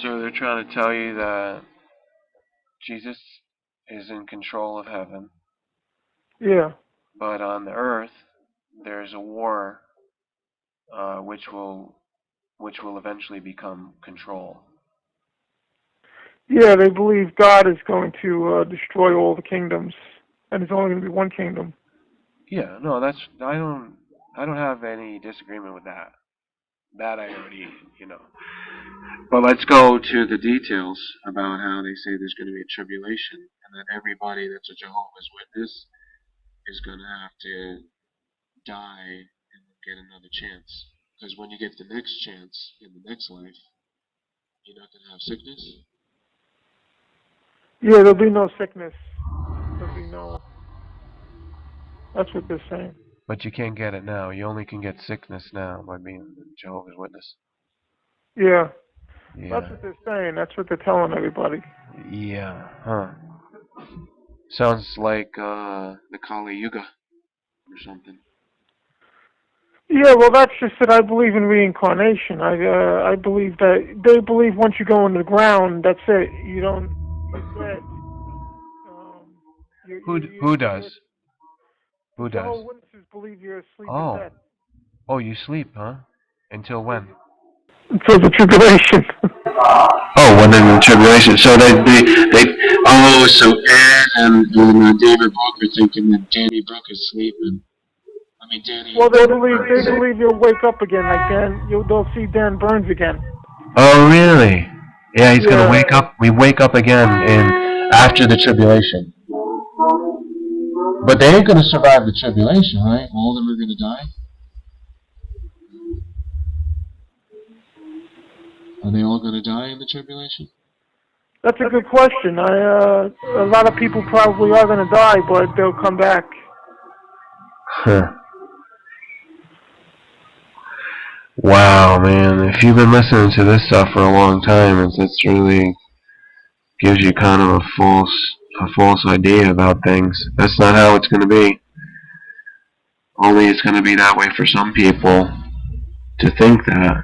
So they're trying to tell you that Jesus is in control of heaven, Yeah. but on the earth there's a war, which will eventually become control. Yeah, they believe God is going to destroy all the kingdoms, and there's only going to be one kingdom. Yeah, no, I don't have any disagreement with that. That I already, But let's go to the details about how they say there's going to be a tribulation, and that everybody that's a Jehovah's Witness is going to have to die and get another chance. Because when you get the next chance in the next life, you're not going to have sickness. Yeah, there'll be no sickness. There'll be no. That's what they're saying. But you can't get it now. You only can get sickness now by being a Jehovah's Witness. Yeah. Yeah. That's what they're saying. That's what they're telling everybody. Yeah. Huh. Sounds like the Kali Yuga or something. Yeah, well, that's just that I believe in reincarnation. I believe that they believe once you go into the ground, that's it. You're dead. Who does? The Who does? Jehovah's Witnesses believe you're asleep in Oh. death. Oh, you sleep, huh? Until when? Until the tribulation. Oh, when in the tribulation. So so Ed and David Brooke are thinking that Danny Brooke is sleeping. I mean, Danny. Well, they believe you'll wake up again, like they'll see Dan Burns again. Oh, really? Yeah, he's gonna Yeah. wake up. We wake up again after the tribulation. But they ain't gonna survive the tribulation, right? All of them are gonna die. Are they all gonna die in the tribulation? That's a good question. A lot of people probably are going to die, but they'll come back. Huh. Wow, man! If you've been listening to this stuff for a long time, it's really gives you kind of a false idea about things. That's not how it's going to be. Only it's going to be that way for some people to think that,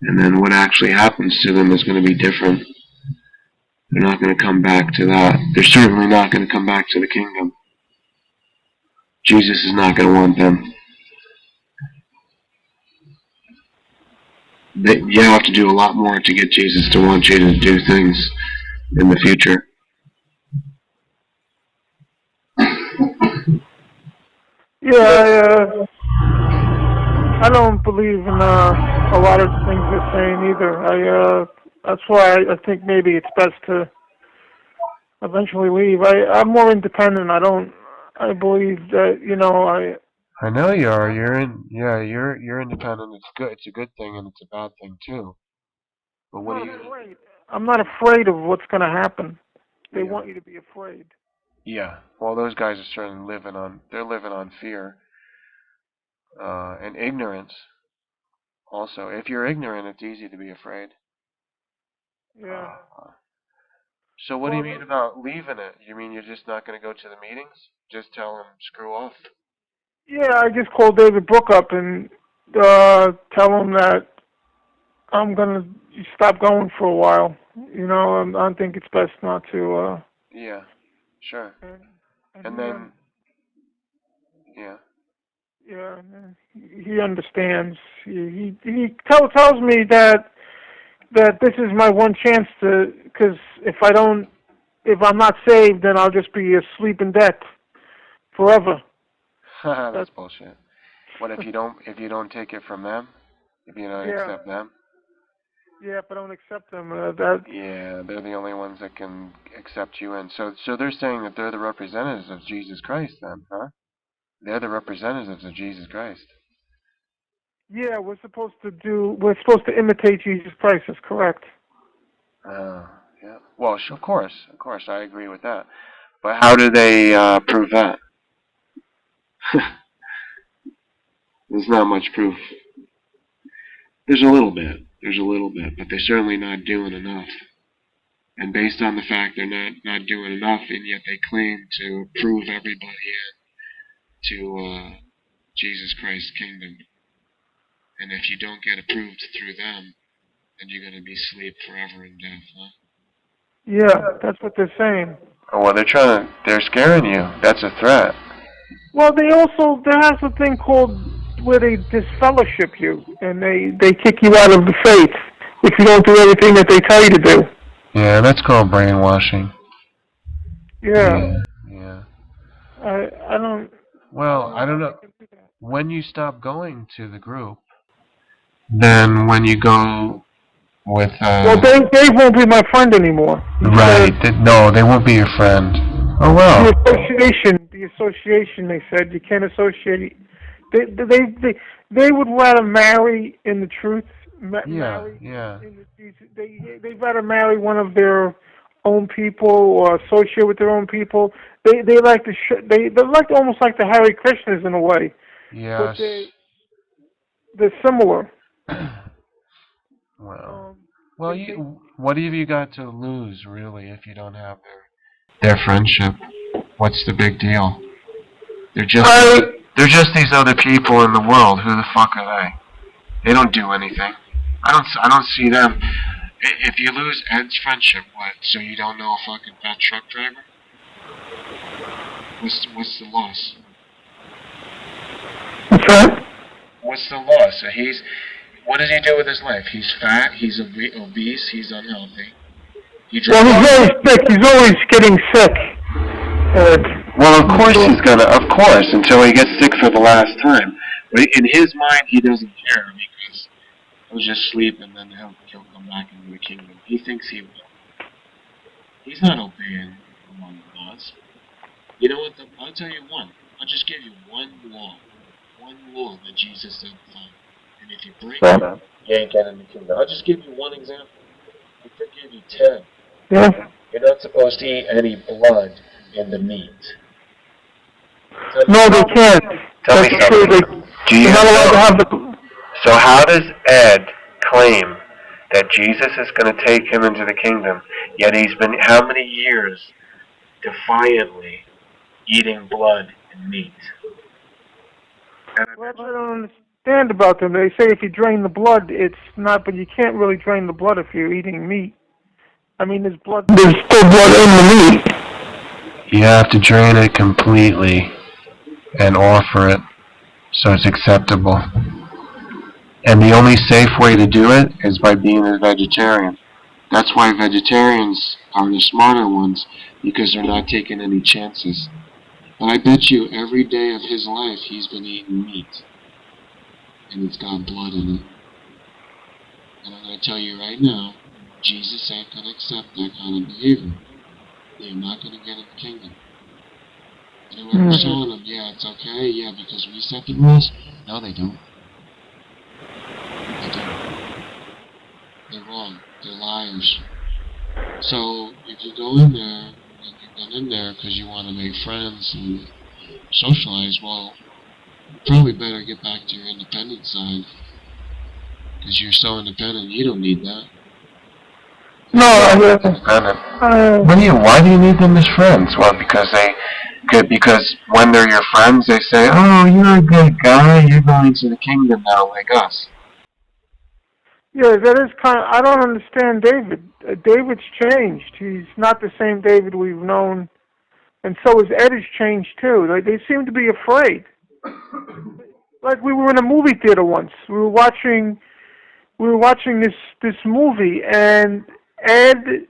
and then what actually happens to them is going to be different. They're not going to come back to that. They're certainly not going to come back to the kingdom. Jesus is not going to want them. You have to do a lot more to get Jesus to want you to do things in the future. Yeah, I don't believe in a lot of things they're saying either. That's why I think maybe it's best to eventually leave. I'm more independent. I believe that I know you are. You're independent. It's good. It's a good thing, and it's a bad thing too. But what do you? afraid. I'm not afraid of what's going to happen. They want you to be afraid. Yeah. Well, those guys are certainly they're living on fear and ignorance. Also, if you're ignorant, it's easy to be afraid. Yeah. So what do you mean about leaving it? You mean you're just not going to go to the meetings? Just tell them screw off? Yeah, I just called David Brooke up and tell him that I'm going to stop going for a while. I think it's best not to... Yeah, sure. And then... Yeah. Yeah, he understands. He tells me that this is my one chance to, because if I'm not saved, then I'll just be asleep in death forever. That's bullshit. What if you don't take it from them? If you don't accept them? Yeah, if I don't accept them, yeah, they're the only ones that can accept you in. So they're saying that they're the representatives of Jesus Christ, then, huh? They're the representatives of Jesus Christ. Yeah, we're supposed to imitate Jesus Christ. That's correct. Yeah. Well, of course, I agree with that. But how do they prove that? There's not much proof. There's a little bit, but they're certainly not doing enough. And based on the fact they're not doing enough, and yet they claim to prove everybody in to Jesus Christ's kingdom. And if you don't get approved through them, and you're gonna be asleep forever and death, huh? Yeah, that's what they're saying. Oh, well, they're scaring you. That's a threat. Well, there has a thing called where they disfellowship you, and they kick you out of the faith if you don't do everything that they tell you to do. Yeah, that's called brainwashing. Yeah, Yeah. I don't Well, know I don't how they know. can do that. When you stop going to the group, then when you go with, Well, Dave won't be my friend anymore. He right, said no, they won't be your friend. Oh, the well. association. They said you can't associate. They would rather marry in the truth, Yeah, marry yeah. in the Jesus. They'd rather marry one of their own people or associate with their own people. They like to they're like almost like the Hare Krishnas in a way, but Yes. they're similar. Well. Um, Well, they what have you got to lose, really, if you don't have their friendship? What's the big deal? They're just I they're just these other people in the world. Who the fuck are they? They don't do anything. I don't see them. If you lose Ed's friendship, what? So you don't know a fucking fat truck driver? What's the loss? what's that? What's the loss? So what does he do with his life? He's fat. He's obese. He's unhealthy. He Well, drinks. he's always sick. He's always getting sick. Well, of course he's gonna. Of course, until he gets sick for the last time. But in his mind, he doesn't care because he'll just sleep and then he'll come back into the kingdom. He thinks he will. He's not obeying among the laws. You know what? I'll tell you one. I'll just give you one law. One law that Jesus said to follow. And if you break it, you ain't getting the kingdom. I'll just give you one example. He could give you 10. Yeah. You're not supposed to eat any blood in the meat. No, they can't. Tell me That's true. something. Do you They're not allowed to know? have the. So how does Ed claim that Jesus is going to take him into the kingdom, yet he's been how many years defiantly eating blood and meat? Well, that's what I don't understand about them. They say if you drain the blood, it's not, but you can't really drain the blood if you're eating meat. I mean, there's blood. There's still blood in the meat. You have to drain it completely and offer it so it's acceptable. And the only safe way to do it is by being a vegetarian. That's why vegetarians are the smarter ones, because they're not taking any chances. But I bet you every day of his life he's been eating meat. And it's got blood in it. And I'm going to tell you right now, Jesus ain't going to accept that kind of behavior. They're not going to get in the kingdom. And whoever's telling them, yeah, it's okay, yeah, because we set the rules. No, they don't. They don't. They're wrong. They're liars. So if you go in there, and you've been in there because you want to make friends and socialize, well, you probably better get back to your independent side. Because you're so independent, you don't need that. No, Independent. Why do you need them as friends? Well, because when they're your friends, they say, "Oh, you're a good guy. You're going to the kingdom now, like us." yeah, that is kind of. I don't understand David. David's changed. He's not the same David we've known, and so is Ed has changed too. They seem to be afraid. Like we were in a movie theater once. We were watching this movie, and Ed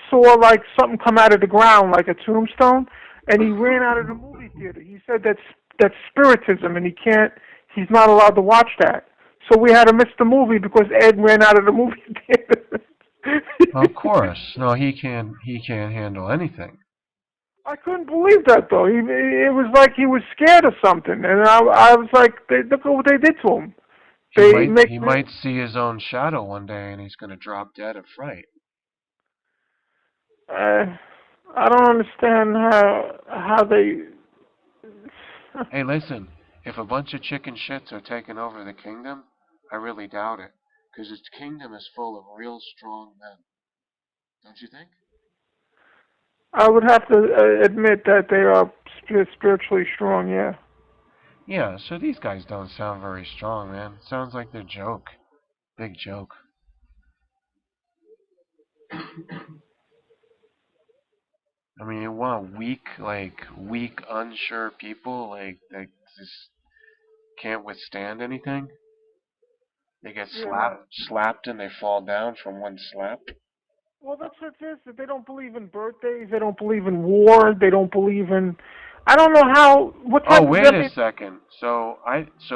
saw like something come out of the ground, like a tombstone, and he ran out of the movie theater. He said that's spiritism, and he's not allowed to watch that. So we had to miss the movie because Ed ran out of the movie theater. Of course, no, he can't handle anything. I couldn't believe that though. It was like he was scared of something, and I was like, look at what they did to him. He might see his own shadow one day, and he's going to drop dead of fright. I don't understand how they. Hey, listen, if a bunch of chicken shits are taking over the kingdom, I really doubt it, because its kingdom is full of real strong men. Don't you think? I would have to admit that they are spiritually strong. Yeah. Yeah, so these guys don't sound very strong, man. Sounds like they're joke. Big joke. I mean, you want weak, unsure people, like, that just can't withstand anything? They get Yeah. slapped and they fall down from one slap? Well, that's what it is. That they don't believe in birthdays. They don't believe in war. They don't believe in. I don't know how. What Oh, type of? wait a second. So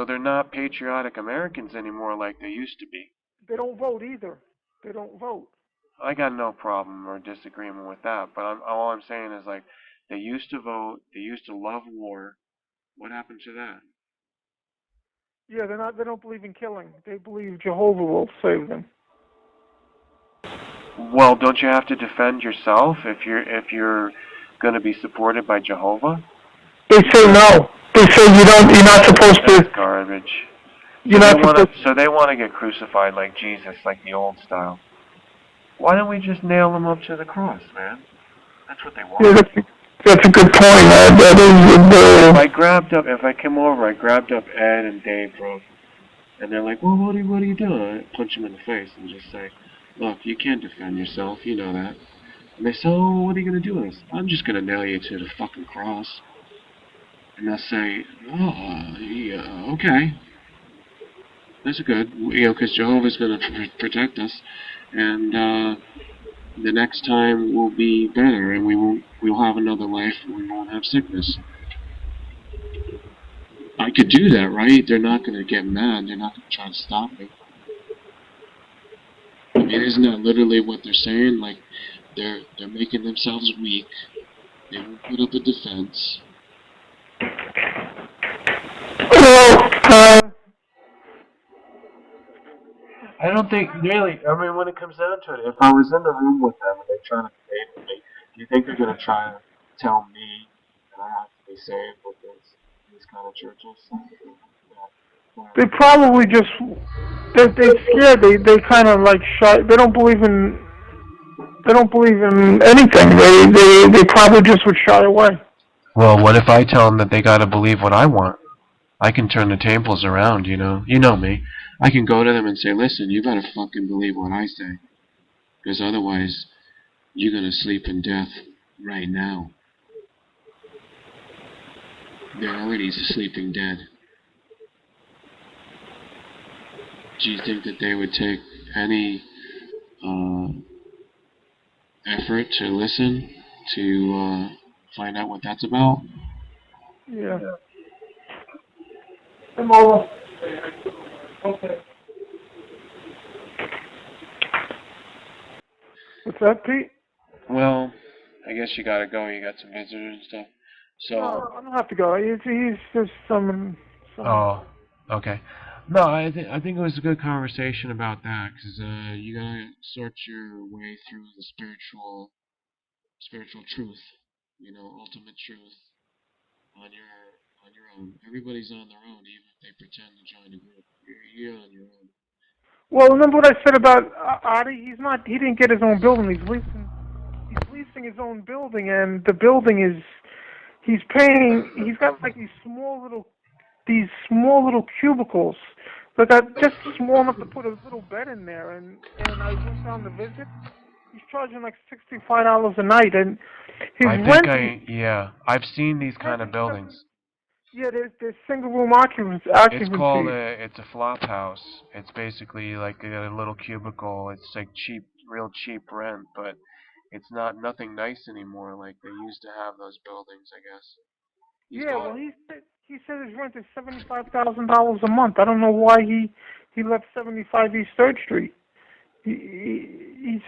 they're not patriotic Americans anymore like they used to be. They don't vote either. They don't vote. I got no problem or disagreement with that, but all I'm saying is, like, they used to vote, they used to love war. What happened to that? Yeah, they're not. They don't believe in killing. They believe Jehovah will save them. Well, don't you have to defend yourself if you're going to be supported by Jehovah? They say no. They say you don't. You're not supposed That's to. garbage. You're not supposed. So they want to get crucified like Jesus, like the old style. Why don't we just nail them up to the cross, man? That's what they Yeah, want. that's a good point. That If I came over, I grabbed up Ed and Dave, bro, and they're like, well, what are you doing? I punch them in the face and just say, look, you can't defend yourself, you know that. And they say, oh, what are you going to do with us? I'm just going to nail you to the fucking cross. And they'll say, oh, yeah, okay. That's good, because Jehovah's going to protect us. And the next time will be better, and we'll have another life, and we won't have sickness. I could do that, right? They're not going to get mad. They're not going to try to stop me. I mean, isn't that literally what they're saying? Like, they're making themselves weak. They won't put up a defense. well, I don't think, really, I mean, when it comes down to it, if I was in the room with them and they're trying to debate with me, do you think they're going to try to tell me that I have to be saved with these kind of churches? they probably just. They're scared. They kind of like shy. They don't believe in. They don't believe in anything. They probably just would shy away. Well, what if I tell them that they got to believe what I want? I can turn the tables around, you know. You know me. I can go to them and say, listen, you gotta fucking believe what I say. Because otherwise, you're gonna sleep in death right now. They're already sleeping dead. Do you think that they would take any effort to listen, to find out what that's about? Yeah. Come over. Okay. What's that, Pete? Well, I guess you gotta go. You got some visitors and stuff. So. No, I don't have to go. He's just some. Oh, okay. No, I think it was a good conversation about that, because you gotta sort your way through the spiritual truth, ultimate truth on your own. Everybody's on their own, even if they pretend to join a group. You're on your own. Well, remember what I said about Adi? He's not. He didn't get his own building. He's leasing. He's leasing his own building, and the building is. He's paying. He's got like these small little cubicles. But that just small enough to put a little bed in there. And I went down to visit. He's charging like $65 a night, and his rent. I've seen these kind of buildings. Yeah, there's single room occupancy. It's a flop house. It's basically like a little cubicle. It's like real cheap rent, but it's nothing nice anymore like they used to have those buildings, I guess. Well, he said his rent is $75,000 a month. I don't know why he left 75 East 3rd Street. He